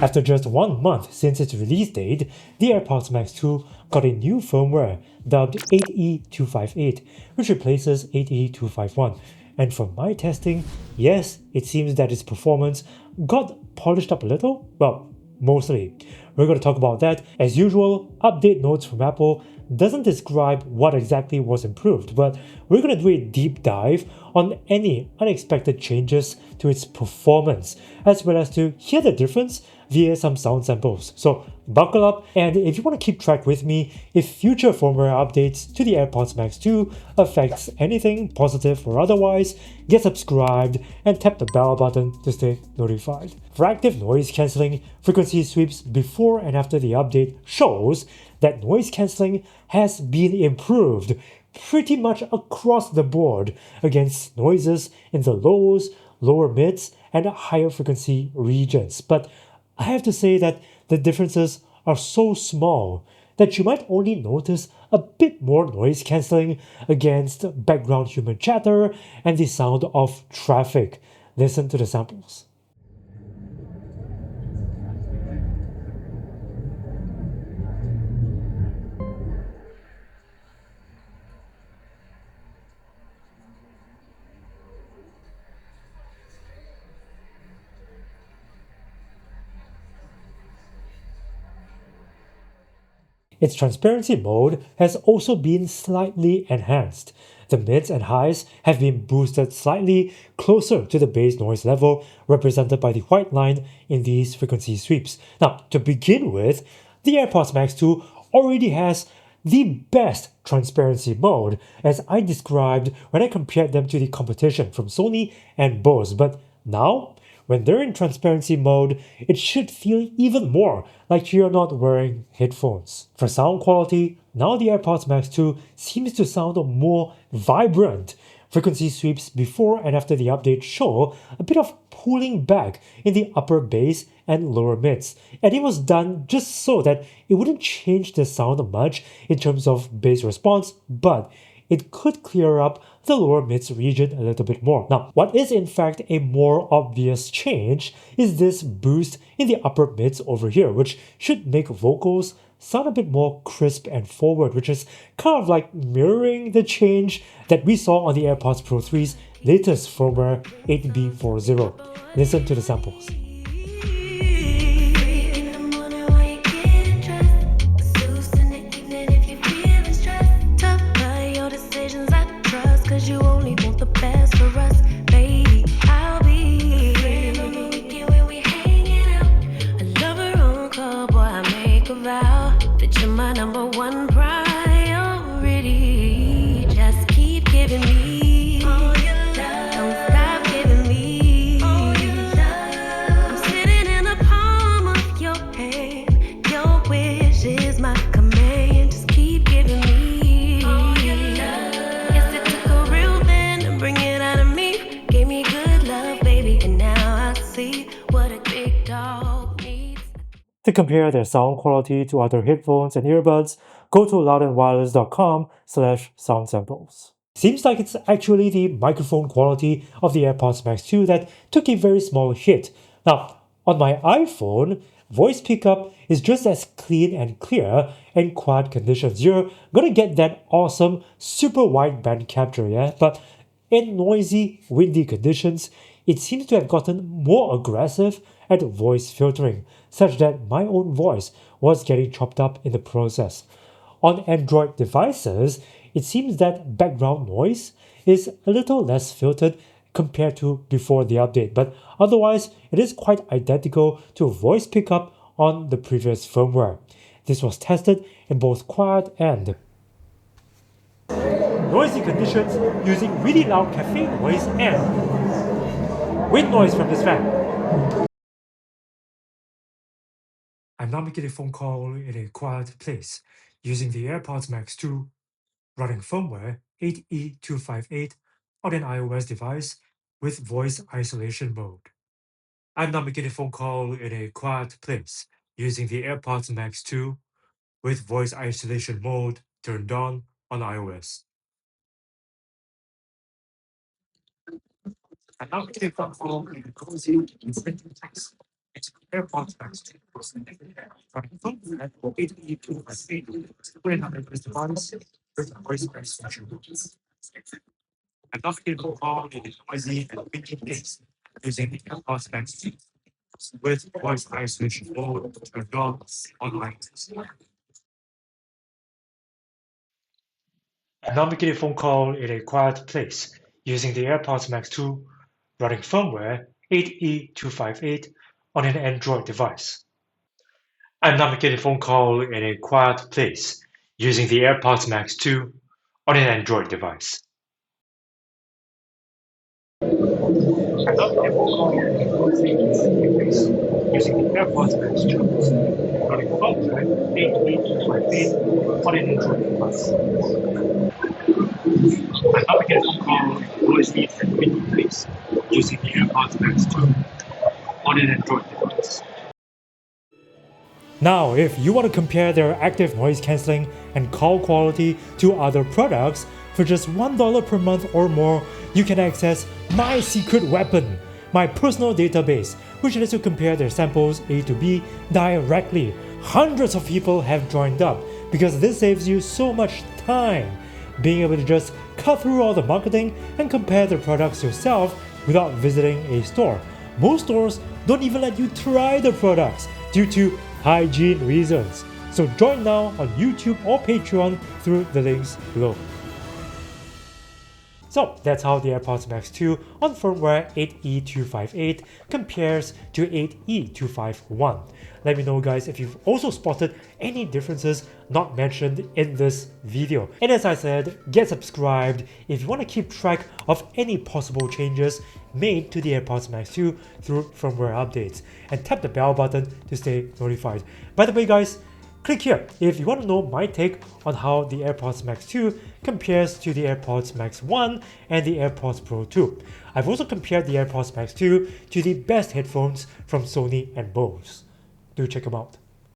After just 1 month since its release date, the AirPods Max 2 got a new firmware dubbed 8E258, which replaces 8E251. And from my testing, yes, it seems that its performance got polished up a little. Well, mostly. We're going to talk about that. As usual, update notes from Apple doesn't describe what exactly was improved, but we're going to do a deep dive on any unexpected changes to its performance, as well as to hear the difference via some sound samples. So buckle up, and if you want to keep track with me, if future firmware updates to the AirPods Max 2 affects anything positive or otherwise, get subscribed and tap the bell button to stay notified. For active noise cancelling, frequency sweeps before and after the update shows that noise cancelling has been improved pretty much across the board against noises in the lows, lower mids, and higher frequency regions. But I have to say that the differences are so small that you might only notice a bit more noise cancelling against background human chatter and the sound of traffic. Listen to the samples. Its transparency mode has also been slightly enhanced. The mids and highs have been boosted slightly closer to the base noise level represented by the white line in these frequency sweeps. Now, to begin with, the AirPods Max 2 already has the best transparency mode, as I described when I compared them to the competition from Sony and Bose. But now, when they're in transparency mode, it should feel even more like you're not wearing headphones. For sound quality, now the AirPods Max 2 seems to sound more vibrant. Frequency sweeps before and after the update show a bit of pulling back in the upper bass and lower mids, and it was done just so that it wouldn't change the sound much in terms of bass response, but it could clear up the lower mids region a little bit more. Now, what is in fact a more obvious change is this boost in the upper mids over here, which should make vocals sound a bit more crisp and forward, which is kind of like mirroring the change that we saw on the AirPods Pro 3's latest firmware 8B40. Listen to the samples. To compare their sound quality to other headphones and earbuds, go to louandwireless.com/sound samples. Seems like it's actually the microphone quality of the AirPods Max 2 that took a very small hit. Now, on my iPhone, voice pickup is just as clean and clear in quiet conditions. You're gonna get that awesome super wide band capture, yeah? But in noisy, windy conditions, it seems to have gotten more aggressive at voice filtering, such that my own voice was getting chopped up in the process. On Android devices, it seems that background noise is a little less filtered compared to before the update, but otherwise it is quite identical to voice pickup on the previous firmware. This was tested in both quiet and noisy conditions using really loud cafe noise and wind noise from this fan. I'm now making a phone call in a quiet place using the AirPods Max 2 running firmware 8E258 on an iOS device with voice isolation mode. I'm now making a phone call in a quiet place using the AirPods Max 2 with voice isolation mode turned on iOS. I'm now making a phone call in a cozy and friendly place It's AirPods Max 2 running Firmware 8E258 with another device with voice isolation. I'm not capable of it noisy and windy place using the AirPods Max 2 with voice isolation mode turned on online. I'm not making a phone call in a quiet place using the AirPods Max 2 running firmware 8E258 on an Android device. I'm not making a phone call in a quiet place using the AirPods Max 2 on an Android device. I'm not making a phone call in a quiet place using the AirPods Max 2 running firmware 8E258 on an Android device. I'm not making a phone call in a noisy and windy place using the AirPods Max 2 on an Android device. Now, if you want to compare their active noise cancelling and call quality to other products, for just $1 per month or more, you can access my secret weapon, my personal database, which lets you compare their samples A to B directly. Hundreds of people have joined up because this saves you so much time, being able to just cut through all the marketing and compare the products yourself without visiting a store. Most stores don't even let you try the products due to hygiene reasons. So join now on YouTube or Patreon through the links below. So that's how the AirPods Max 2 on firmware 8E258 compares to 8E251. Let me know guys if you've also spotted any differences not mentioned in this video. And as I said, get subscribed if you want to keep track of any possible changes made to the AirPods Max 2 through firmware updates. And tap the bell button to stay notified. By the way guys, click here if you want to know my take on how the AirPods Max 2 compares to the AirPods Max 1 and the AirPods Pro 2. I've also compared the AirPods Max 2 to the best headphones from Sony and Bose. Do check them out.